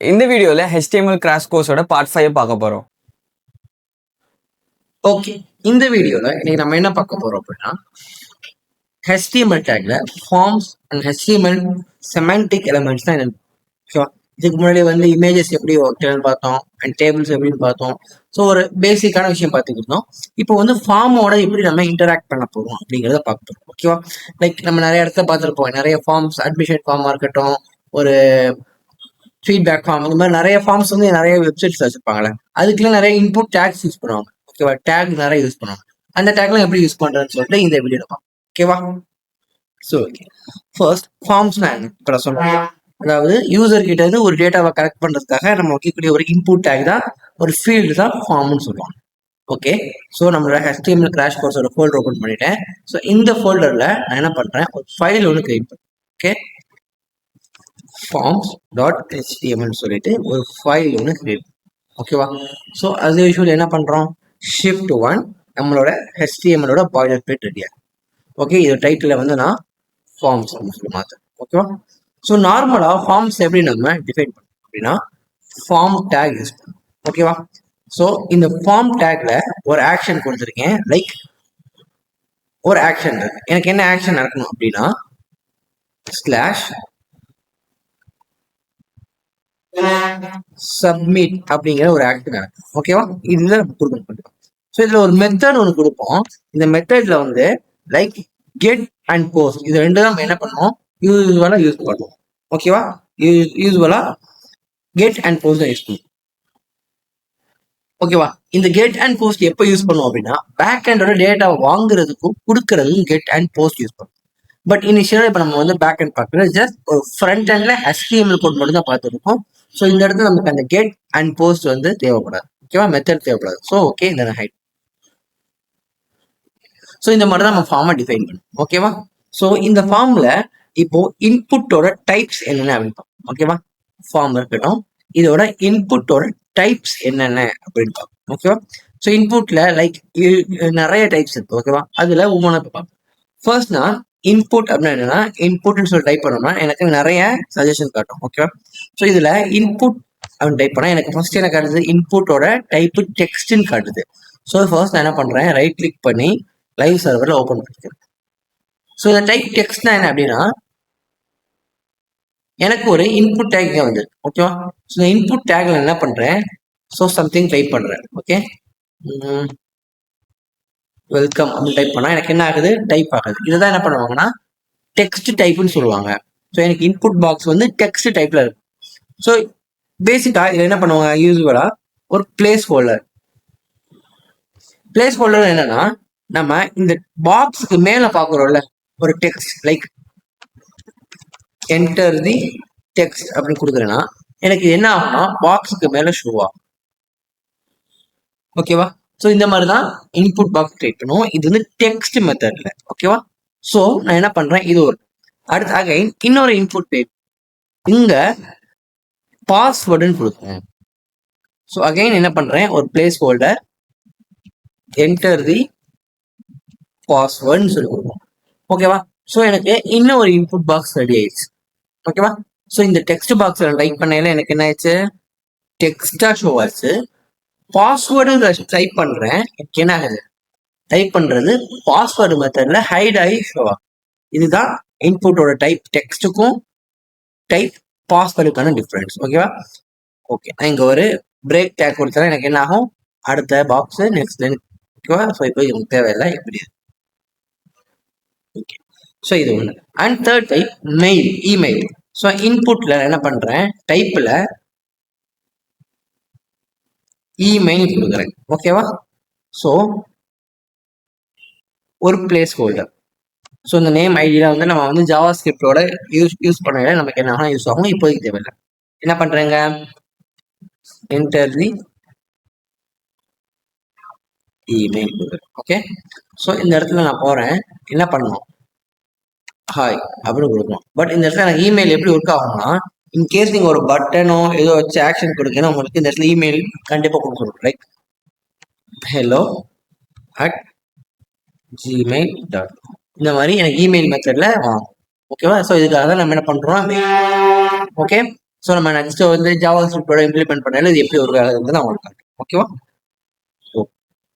இந்த வீடியோல HTML crash கோர்ஸோட part 5 பார்க்க போறோம். ஓகே, இந்த வீடியோல இன்னைக்கு நம்ம என்ன பார்க்க போறோம் அப்படின்னா HTML டேக்ல forms and HTML semantic elements தான் என்னன்னு. ஓகேவா? இதுக்கு முன்னாடி வந்து இமேஜஸ் எப்படி ஒர்க்னு பார்த்தோம் அண்ட் டேபிள்ஸ் எப்படின்னு பார்த்தோம். ஸோ ஒரு பேசிக்கான விஷயம் பார்த்துக்கிட்டு இருந்தோம். இப்போ வந்து ஃபார்மோட எப்படி நம்ம இன்டராக்ட் பண்ண போறோம் அப்படிங்கிறத பார்க்க போறோம். ஓகேவா? லைக் நம்ம நிறைய இடத்துல பார்த்துருப்போம், நிறைய ஃபார்ம்ஸ், அட்மிஷன் ஃபார்மா இருக்கட்டும், ஒரு ஃபீட்பேக் ஃபார்ம், இந்த மாதிரி நிறைய ஃபார்ம்ஸ் வந்து நிறைய வெப்சைட்ஸ் வச்சிருப்பாங்களே, அதுக்குலாம் நிறைய இன்புட் டேக்ஸ் யூஸ் பண்ணுவாங்க. ஓகேவா? டேக் நிறைய யூஸ் பண்ணுவாங்க. அந்த டேக்லாம் எப்படி யூஸ் பண்றதுன்னு சொல்லிட்டு இந்த வீடியோல பார்ப்போம். ஓகேவா? ஸோ ஃபர்ஸ்ட் ஃபார்ம்ஸ்னா என்ன இப்போ நான் சொல்றேன். அதாவது யூசர் கிட்ட இருந்து ஒரு டேட்டாவை கலெக்ட் பண்றதுக்காக நம்ம வைக்கக்கூடிய ஒரு இன்புட் டேக் தான், ஒரு ஃபீல்டு தான் ஃபார்ம்னு சொல்லுவாங்க. ஓகே, ஸோ நம்மளோட HTML கிராஷ் கோர்ஸோட ஃபோல்டர் ஓப்பன் பண்ணிட்டேன். ஸோ இந்த ஃபோல்டர்ல நான் என்ன பண்றேன், ஒரு ஃபைல் ஒன்று கிரியேட் பண்ணேன். ஓகே, forms.html சொல்லிட்டு ஒரு ஃபைல் ஒன்று கிரியேட். ஓகேவா? ஸோ as usual என்ன பண்றோம், shift 1 நம்மளோட HTML பாய்லர் பிளேட் ரெடியா. ஓகே, இது டைட்டில் வந்து நான் ஃபார்ம்ஸ் சொல்லி மாற்றேன். ஓகேவா? ஸோ நார்மலா ஃபார்ம்ஸ் எப்படி நம்ம டிஃபைன் பண்ணோம் அப்படின்னா ஃபார்ம் டேக் யூஸ் பண்ணுவோம். ஓகேவா? ஸோ இந்த ஃபார்ம் டேக்ல ஒரு ஆக்ஷன் கொடுத்துருக்கேன். லைக் ஒரு ஆக்ஷன் இருக்கு, எனக்கு என்ன ஆக்ஷன் நடக்கணும் அப்படின்னா ஸ்லாஷ் சப்மிட் அப்படிங்கிற ஒரு ஆக்ஷன் நடக்கும். ஓகேவா? இதுல நம்ம கொடுக்கணும். ஸோ இதுல ஒரு மெத்தட் ஒன்று கொடுப்போம். இந்த மெத்தட்ல வந்து லைக் கெட் அண்ட் போஸ்ட், இது ரெண்டு தான் நம்ம என்ன பண்ணுவோம், யூஸ்வலா யூஸ் பண்ணுவோம். ஓகேவா? யூஸ்வலா கெட் அண்ட் போஸ்ட் தான் யூஸ் பண்ணுவோம். ஓகேவா? இந்த கெட் அண்ட் போஸ்ட் எப்போ யூஸ் பண்ணுவோம் அப்படின்னா பேக் ஹேண்டோட டேட்டா வாங்குறதுக்கும் கொடுக்கறதுக்கும் கெட் அண்ட் போஸ்ட் யூஸ் பண்ணுவோம். பட் இனிஷியலாக இப்போ நம்ம வந்து பேக் ஹேண்ட் பார்க்குறது ஜஸ்ட் ஒரு ஃப்ரண்ட் ஹேண்ட்ல HTML கோட் மட்டும் தான் பார்த்துருக்கோம். ஸோ இந்த இடத்துல நமக்கு அந்த கெட் அண்ட் போஸ்ட் வந்து தேவைப்படாது. ஓகேவா? மெத்தட் தேவைப்படாது. ஸோ ஓகே, இந்த ஹைட். ஸோ இந்த மாதிரி தான் நம்ம ஃபார்மை டிஃபைன் பண்ணுவோம். ஓகேவா? ஸோ இந்த ஃபார்ம்ல இப்போ இன்புட்டோட டைப்ஸ் என்னென்ன அப்படின்னு. ஓகேவா? ஃபார்ம் இருக்கட்டும், இதோட இன்புட்டோட டைப்ஸ் என்னென்ன அப்படின்னு பார்ப்போம். ஓகேவா? ஸோ இன்புட்ல லைக் நிறைய டைப்ஸ் இருக்கு. ஓகேவா? அதுல ஒவ்வொன்றா பார்ப்போம். ஃபர்ஸ்ட் நான் இன்புட் அப்படின்னா என்னன்னா, இன்புட்னு சொல்லி டைப் பண்ணோம்னா எனக்கு நிறைய சஜஷன் காட்டும். ஓகேவா? ஸோ இதுல இன்புட் அப்படின்னு டைப் பண்ணா எனக்கு ஃபர்ஸ்ட் என்ன காட்டுது, இன்புட்டோட டைப் டெக்ஸ்ட்னு காட்டுது. ஸோ ஃபர்ஸ்ட் நான் என்ன பண்றேன், ரைட் கிளிக் பண்ணி லைவ் சர்வர்ல ஓப்பன் பண்ணிக்கிறேன். ஸோ இந்த டைப் டெக்ஸ்ட்னா என்ன அப்படின்னா எனக்கு ஒரு இன்புட் டேக் வந்து. ஓகேவா? ஸோ இந்த இன்புட் டேக்ல என்ன பண்றேன், ஸோ சம்திங் டைப் பண்றேன். ஓகே, வெல்கம் அப்படின்னு டைப் பண்ணா எனக்கு என்ன ஆகுது, டைப் ஆகுது. இதுதான் என்ன பண்ணுவாங்கன்னா டெக்ஸ்ட் டைப்னு சொல்லுவாங்க. ஸோ எனக்கு இன்புட் பாக்ஸ் வந்து டெக்ஸ்ட் டைப்ல இருக்கு. ஸோ பேசிக்கா இதில் என்ன பண்ணுவாங்க, யூஸ்வலா ஒரு பிளேஸ் ஹோல்டர். பிளேஸ் ஹோல்டர் என்னன்னா நம்ம இந்த பாக்ஸுக்கு மேல பாக்குறோம்ல ஒரு டெக்ஸ்ட், லைக் என்டர் தி டெக்ஸ்ட் அப்படின்னு கொடுக்குறேன்னா எனக்கு என்ன ஆகும்னா பாக்ஸுக்கு மேல ஷோ ஆகும். ஓகேவா? ஸோ இந்த மாதிரி தான் இன்புட் பாக்ஸ் கிரியேட் பண்ணுவோம். இது வந்து டெக்ஸ்ட் மெத்தட்ல. ஓகேவா? ஸோ நான் என்ன பண்றேன், இது ஒரு அடுத்து அகைன் இன்னொரு இன்புட் பேஜ், இங்க பாஸ்வேர்டுன்னு கொடுக்குறேன். ஸோ அகைன் என்ன பண்றேன், ஒரு பிளேஸ் ஹோல்டர் என்டர் தி பாஸ்வேர்டுன்னு சொல்லி கொடுப்போம். ஓகேவா? ஸோ எனக்கு இன்னும் ஒரு இன்புட் பாக்ஸ் ரெடி ஆயிடுச்சு. ஓகேவா? ஸோ இந்த டெக்ஸ்ட் பாக்ஸ்ல டைப் பண்ணையில எனக்கு என்ன ஆயிடுச்சு, டெக்ஸ்டா ஷோ ஆச்சு. பாஸ்வேர்டு டைப் பண்றேன், எனக்கு என்ன ஆகுது, டைப் பண்றது பாஸ்வேர்டு மெத்தட்ல ஹைட் ஆகி ஷோ ஆகும். இதுதான் இன்புட்டோட டைப் டெக்ஸ்ட்டுக்கும் டைப் பாஸ்வேர்டுக்கான டிஃபரன்ஸ். ஓகேவா? ஓகே, நான் இங்க ஒரு பிரேக் டேக் கொடுத்தா எனக்கு என்ன ஆகும், அடுத்த பாக்ஸ் நெக்ஸ்ட் லைன். ஓகேவா? ஸோ இப்போ எனக்கு தேவையில்லை, இப்படி. ஓகே, ஸோ இது ஒன்று. And third type mail, email. So இன்புட்ல என்ன பண்றேன், டைப்ல இமெயில் கொடுக்குறேன். ஓகேவா? ஸோ ஒரு பிளேஸ் ஹோல்டர். ஸோ இந்த நேம் ஐடியா வந்து நம்ம வந்து ஜாவா ஸ்கிரிப்டோட யூஸ் பண்ணல, நமக்கு என்ன யூஸ் ஆகும், இப்போதைக்கு தேவையில்லை. என்ன பண்றேங்க, என்டர் தி இமெயில் கொடுக்குறேன். ஓகே, ஸோ இந்த இடத்துல நான் போறேன், என்ன பண்ணணும், ஹாய் அப்படின்னு கொடுக்கணும். பட் இந்த இடத்துல எனக்கு இமெயில் எப்படி ஒர்க் ஆகும்னா, இன்கேஸ் நீங்க ஒரு பட்டனோ ஏதோ வச்சு ஆக்ஷன் கொடுக்கணும், உங்களுக்கு இந்த இடத்துல இமெயில் கண்டிப்பா கொடுக்கணும். லைக் hello@gmail.com, இந்த மாதிரி எனக்கு இமெயில் மெத்தட்ல வாங்கும். ஓகேவா? ஸோ இதுக்காக தான் நம்ம என்ன பண்றோம், ஓகே. ஸோ நம்ம நெக்ஸ்ட் வந்து ஜாவா ஸ்கிரிப்டோட இம்ப்ளிமெண்ட் பண்ணல இது எப்படி ஒரு நான் உங்களுக்கு காட்டுறேன். ஓகேவா?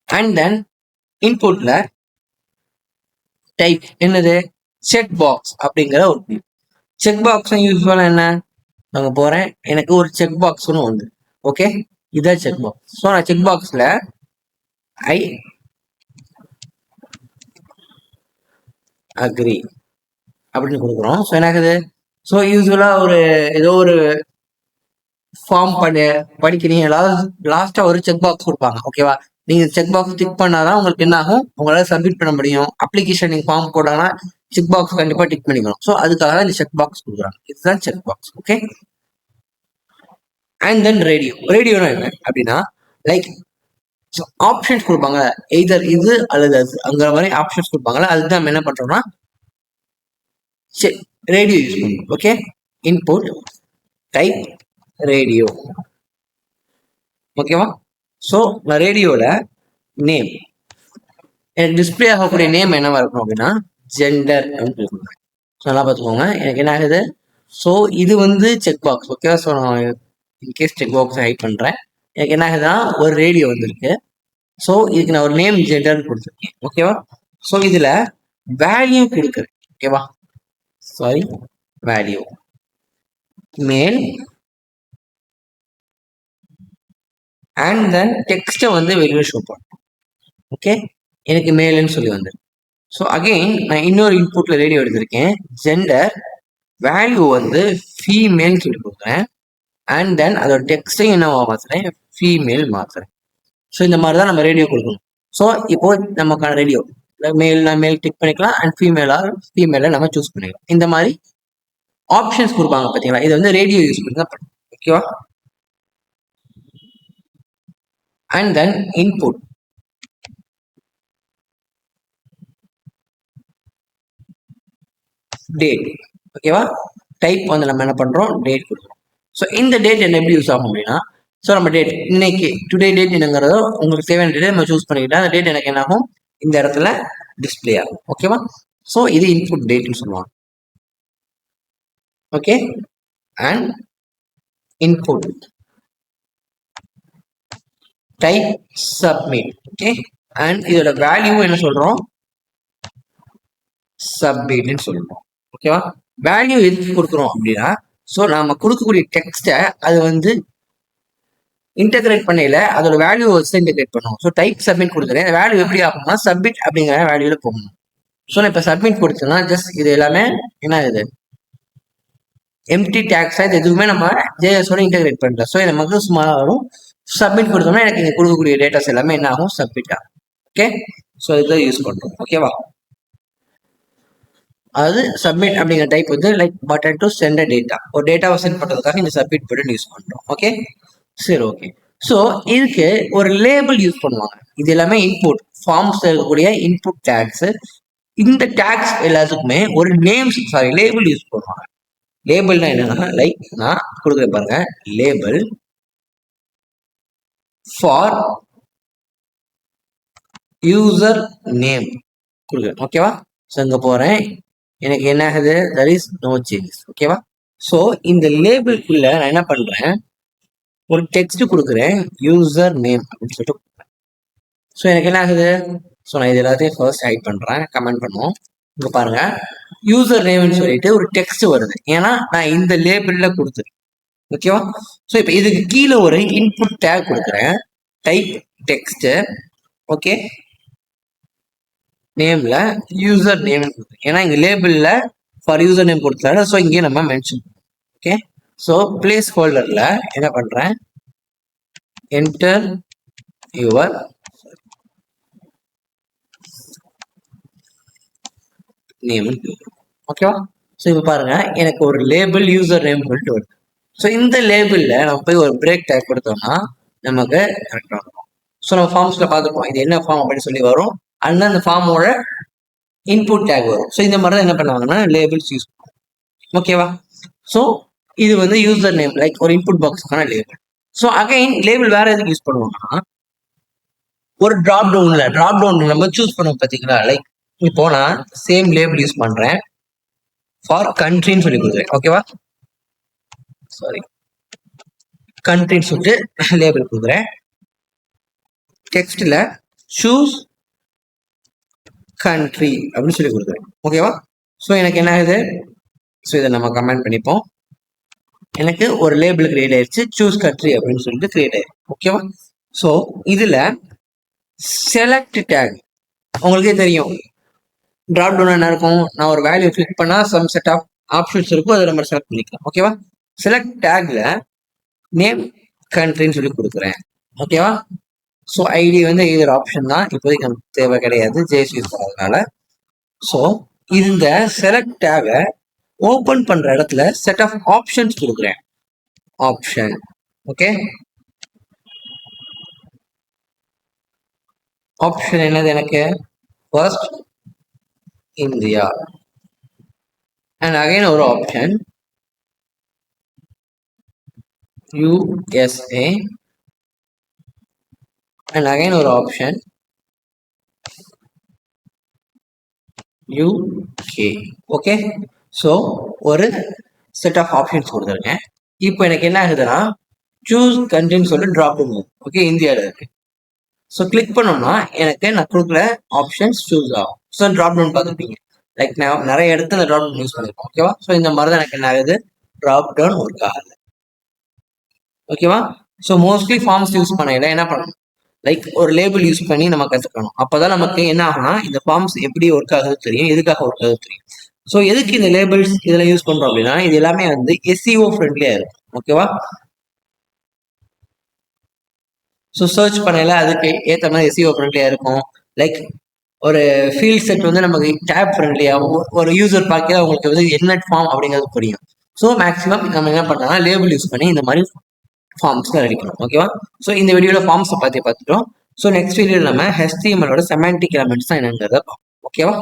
அண்ட் தென் இன்புட்ல டைப் என்னது செக் பாக்ஸ் அப்படிங்கிற ஒரு செக் பாக்ஸ் யூஸ்வலா என்ன நாங்க போறேன் எனக்கு ஒரு செக் பாக்ஸ் ஒன்று வந்து ஓகே இதான் செக் பாக்ஸ். ஸோ நான் செக் பாக்ஸ்ல ஐ அக்ரி அப்படின்னு கொடுக்குறோம். ஸோ எனக்கு ஸோ யூஸ்வலா ஒரு ஏதோ ஒரு ஃபார்ம் படிக்கிறீங்க லாஸ்டா ஒரு செக் பாக்ஸ் கொடுப்பாங்க. ஓகேவா? நீங்க செக் பாக்ஸ் டிக் பண்ணாதான் உங்களுக்கு என்ன ஆகும் உங்களால சப்மிட் பண்ண முடியும். அப்ளிகேஷன் நீங்க ஃபார்ம் போட்டாங்கன்னா செக் பாக்ஸ் கண்டிப்பா டிக் பண்ணிக்கணும். ஸோ அதுக்காக தான் இந்த செக் பாக்ஸ் கொடுக்குறாங்க. இதுதான் check box. Okay. And then ரேடியோனா என்ன அப்படின்னா லைக் ஆப்ஷன்ஸ் கொடுப்பாங்க எய்தர் இது அல்லது அது அங்கிற மாதிரி ஆப்ஷன்ஸ் கொடுப்பாங்கல்ல அதுதான் நம்ம என்ன பண்றோம்னா ரேடியோ யூஸ் பண்ணுவோம். ஓகே. Input type radio. ஓகேவா? ஸோ நான் ரேடியோல நேம் எனக்கு டிஸ்பிளே ஆகக்கூடிய நேம் என்னவா இருக்கணும் அப்படின்னா ஜெண்டர் அப்படின்னு சொல்லுவேன். ஸோ நல்லா பார்த்துக்கோங்க எனக்கு என்ன ஆகுது. ஸோ இது வந்து செக் பாக்ஸ். ஓகேவா? ஸோ நான் இன்கேஸ் செக் பாக்ஸ் ஹைட் பண்ணுறேன் எனக்கு என்ன ஆகுதுன்னா ஒரு ரேடியோ வந்திருக்கு. ஸோ இதுக்கு நான் ஒரு நேம் ஜெண்டர்னு கொடுத்துருக்கேன். ஓகேவா? ஸோ இதில் வேல்யூ கொடுக்குறேன். ஓகேவா? Sorry value male and then டெக்ஸ்ட்டை வந்து வெளியே ஷோ பண்ணுறோம். ஓகே. எனக்கு மேலுன்னு சொல்லி வந்து ஸோ அகெயின் நான் இன்னொரு இன்புட்ல ரேடியோ எடுத்திருக்கேன். ஜெண்டர் வேல்யூ வந்து ஃபீமேல்னு சொல்லி கொடுக்குறேன். அண்ட் தென் அதோட டெக்ஸ்டையும் என்ன மாற்றுறேன் ஃபீமேல் மாற்றுறேன். ஸோ இந்த மாதிரி தான் நம்ம ரேடியோ கொடுக்கணும். ஸோ இப்போ நமக்கான ரேடியோ மேல்னா மேல் டிக் பண்ணிக்கலாம் அண்ட் ஃபீமேலை நம்ம சூஸ் பண்ணிக்கலாம். இந்த மாதிரி ஆப்ஷன்ஸ் கொடுப்பாங்க பார்த்தீங்களா? இது வந்து ரேடியோ யூஸ் பண்ணி தான் பண்ணுவோம். ஓகேவா? And then input date. ஓகேவா? டைப் வந்து நம்ம என்ன பண்றோம் டேட் கொடுக்குறோம். ஸோ இந்த டேட் என்ன எப்படி யூஸ் ஆகும் அப்படின்னா ஸோ நம்ம டேட் இன்னைக்கு டுடே டேட் என்னங்கிறதோ உங்களுக்கு தேவையான டேட் நம்ம சூஸ் பண்ணிக்கிட்டா அந்த டேட் எனக்கு என்ன ஆகும் இந்த இடத்துல டிஸ்பிளே ஆகும். ஓகேவா? ஸோ இது இன்புட் டேட்னு சொல்லுவாங்க. Okay. And input type submit. Okay. And இதோட வேல்யூ என்ன சொல்றோம் சப்மிட்னு சொல்றோம். ஓகேவா? வேல்யூ எதுக்கு கொடுக்குறோம் அப்படின்னா ஸோ நம்ம கொடுக்கக்கூடிய டெக்ஸ்ட்டை அது வந்து இன்டகிரேட் பண்ணல அதோட வேல்யூ வச்சு இன்டகிரேட் பண்ணுவோம். ஸோ டைப் சப்மிட் கொடுக்குறேன் வேல்யூ எப்படி ஆகும்னா சப்மிட் அப்படிங்கிற வேல்யூல போகணும். ஸோ நான் இப்போ சப்மிட் கொடுத்தேன்னா ஜஸ்ட் இது எல்லாமே என்ன இது எம்டி டேக்ஸ் இது எதுவுமே நம்ம ஜேஎஸோட இன்டகிரேட் பண்ணுறோம். ஸோ நமக்கு சும்மா வரும். சப்மிட் கொடுத்தோம்னா எனக்கு இங்கே கொடுக்கக்கூடிய டேட்டாஸ் எல்லாமே என்ன ஆகும் சப்மிட் ஆகும். ஓகே. ஸோ இதை யூஸ் பண்ணுறோம். ஓகேவா? அதாவது சப்மிட் அப்படிங்கிற டைப் வந்து like button to send data ஒரு டேட்டாவை சென்ட் பண்ணுறதுக்காக இந்த சப்மிட் பட்டன் யூஸ் பண்ணுறோம். ஓகே. சரி. ஓகே. ஸோ இதுக்கு ஒரு லேபிள் யூஸ் பண்ணுவாங்க. இது எல்லாமே இன்புட் ஃபார்ம்ஸ் இருக்கக்கூடிய இன்புட் டேக்ஸ். இந்த டேக்ஸ் எல்லாத்துக்குமே ஒரு லேபிள் யூஸ் பண்ணுவாங்க. லேபிள்னா என்னன்னா லைக் நான் கொடுக்குறேன் பாருங்க லேபிள் ஃபார் யூசர் நேம் கொடுக்குறேன். ஓகேவா? ஸோ இங்கே போறேன் எனக்கு என்ன ஆகுது தட் இஸ் நோ சேஞ்சஸ். ஓகேவா? ஸோ இந்த லேபிள்குள்ள நான் என்ன பண்றேன் ஒரு டெக்ஸ்ட் கொடுக்குறேன் யூசர் நேம் அப்படின்னு சொல்லிட்டு. ஸோ எனக்கு என்ன ஆகுது ஸோ நான் இது எல்லாத்தையும் ஃபர்ஸ்ட் ஹைட் பண்றேன் கமெண்ட் பண்ணுவோம். இங்க பாருங்க யூசர் நேம்னு சொல்லிட்டு ஒரு டெக்ஸ்ட் வருது ஏன்னா நான் இந்த லேபிள்ல கொடுத்துருக்கேன். ஓகேவா? ஸோ இப்போ இதுக்கு கீழே ஒரு இன்புட் டேக் கொடுக்குறேன் டைப் டெக்ஸ்ட். ஓகே. நேம்ல யூசர் நேம் ஏன்னா இங்க லேபிள்ல ஃபார் யூசர் நேம் கொடுத்தாரு. ஸோ இங்கே நம்ம மென்ஷன். ஓகே. ஸோ பிளேஸ் ஹோல்டர்ல என்ன பண்றேன் என்டர் யுவர் நேம். ஓகேவா? ஸோ இப்போ பாருங்க எனக்கு ஒரு லேபிள் யூசர் நேம் சொல்லிட்டு வருது. ஸோ இந்த லேபிள்ல நம்ம போய் ஒரு பிரேக் டேக் கொடுத்தோம்னா நமக்கு கரெக்டாக இருக்கும். ஸோ நம்ம ஃபார்ம்ஸ்ல பார்த்துப்போம் இது என்ன ஃபார்ம் அப்படின்னு சொல்லி வரும். அந்த அந்த ஃபார்மோட இன்புட் டேக் வரும். ஸோ இந்த மாதிரி தான் என்ன பண்ணுவாங்கன்னா லேபிள்ஸ் யூஸ் பண்ணுவோம். ஓகேவா? ஸோ இது வந்து யூசர் நேம் லைக் ஒரு இன்புட் பாக்ஸுக்கான லேபிள். ஸோ அகைன் லேபிள் வேற எதுக்கு யூஸ் பண்ணுவாங்கன்னா ஒரு டிராப் டவுன் நம்ம சூஸ் பண்ணுவோம் பார்த்தீங்களா லைக் இப்போ நான் சேம் லேபிள் யூஸ் பண்றேன் ஃபார் கண்ட்ரின்னு சொல்லி கொடுக்குறேன். ஓகேவா? சாரி கண்ட்ரின்னு சொல்லிட்டு லேபிள் கொடுக்குறேன். டெக்ஸ்ட்ல சூஸ் கண்ட்ரி அப்படின்னு சொல்லி கொடுக்குறேன். ஓகேவா? ஸோ எனக்கு என்ன ஆகுது? ஸோ இதை நம்ம கமெண்ட் பண்ணிப்போம். எனக்கு ஒரு லேபிள் கிரியேட் ஆயிடுச்சு, சூஸ் கண்ட்ரி அப்படின்னு சொல்லிட்டு கிரியேட் ஆயிடுச்சு. ஓகேவா? ஸோ இதுல செலக்ட் டேக் உங்களுக்கே தெரியும். டிராப் டவுன் என்ன இருக்கும்? நான் ஒரு வேல்யூ கிளிக் பண்ணா சம் செட் ஆஃப் ஆப்ஷன்ஸ் இருக்கும், அதை நம்ம செலக்ட் பண்ணிக்கலாம். ஓகேவா? செலக்ட் டேக்ல நேம் கண்ட்ரின்னு சொல்லி கொடுக்குறேன். ஓகேவா? ஸோ ஐடி வந்து இது ஒரு ஆப்ஷன் தான், இப்போதைக்கு நமக்கு தேவை கிடையாது ஜேஎஸ் யூஸ் பண்ணுறதுனால. ஸோ இந்த செலக்ட் டேகை ஓப்பன் பண்ற இடத்துல செட் ஆஃப் ஆப்ஷன்ஸ் கொடுக்குறேன். ஆப்ஷன். ஓகே, ஆப்ஷன் என்னது? எனக்கு ஃபர்ஸ்ட் இந்தியா அண்ட் அகைன் ஒரு ஆப்ஷன் USA அண்ட் அகைன் ஒரு ஆப்ஷன் UK. ஓகே, ஸோ ஒரு செட் ஆஃப் ஆப்ஷன்ஸ் கொடுத்துருக்கேன். இப்போ எனக்கு என்ன ஆகுதுன்னா சூஸ் கண்ட்ரின்னு சொல்லி ட்ராப் பண்ணுவோம். ஓகே, இந்தியாவில் இருக்கு. ஸோ கிளிக் பண்ணோம்னா எனக்கு நான் கொடுக்குற ஆப்ஷன்ஸ் சூஸ் ஆகும். ஸோ ட்ராப் டவுன் பார்த்துருப்பீங்க. லைக் நான் நிறைய இடத்துல ட்ராப் டவுன் யூஸ் பண்ணியிருக்கோம். ஓகேவா? ஸோ இந்த மாதிரி தான் எனக்கு என்ன ஆகுது? ட்ராப் டவுன் ஒர்க் ஆகுது. ஓகேவா? ஸோ மோஸ்ட்லி ஃபார்ம்ஸ் யூஸ் பண்ணல என்ன பண்ணணும்? லைக் ஒரு லேபிள் யூஸ் பண்ணி நம்ம கற்றுக்கணும். அப்போதான் நமக்கு என்ன ஆகும்னா இந்த ஃபார்ம்ஸ் எப்படி ஒர்க் ஆகுது தெரியும், எதுக்காக ஒர்க் ஆகுது தெரியும். ஸோ எதுக்கு இந்த லேபிள்ஸ் இதெல்லாம் யூஸ் பண்றோம் அப்படின்னா, இது எல்லாமே வந்து SEO ஃப்ரெண்ட்லியா இருக்கும். ஓகேவா? ஸோ சர்ச் பண்ணல அதுக்கு ஏற்ற மாதிரி SEO ஃப்ரெண்ட்லியா இருக்கும். லைக் ஒரு ஃபீல்ட் செட் வந்து நமக்கு டேப் ஃப்ரெண்ட்லியா, ஒரு யூசர் பார்க்க அவங்களுக்கு வந்து என்ன ஃபார்ம் அப்படிங்கிறது புரியும். ஸோ மேக்ஸிமம் நம்ம என்ன பண்ணலாம், லேபிள் யூஸ் பண்ணி இந்த மாதிரி ஃபார்ம்ஸ் ரெடி பண்ணணும். ஓகேவா? ஸோ இந்த வீடியோவில் ஃபார்ம்ஸை பார்த்துட்டோம். ஸோ நெக்ஸ்ட் வீடியோவில் நம்ம HTML செமாண்டிக் எலமெண்ட்ஸ் தான் என்னங்கிறத பார்ப்போம். ஓகேவா?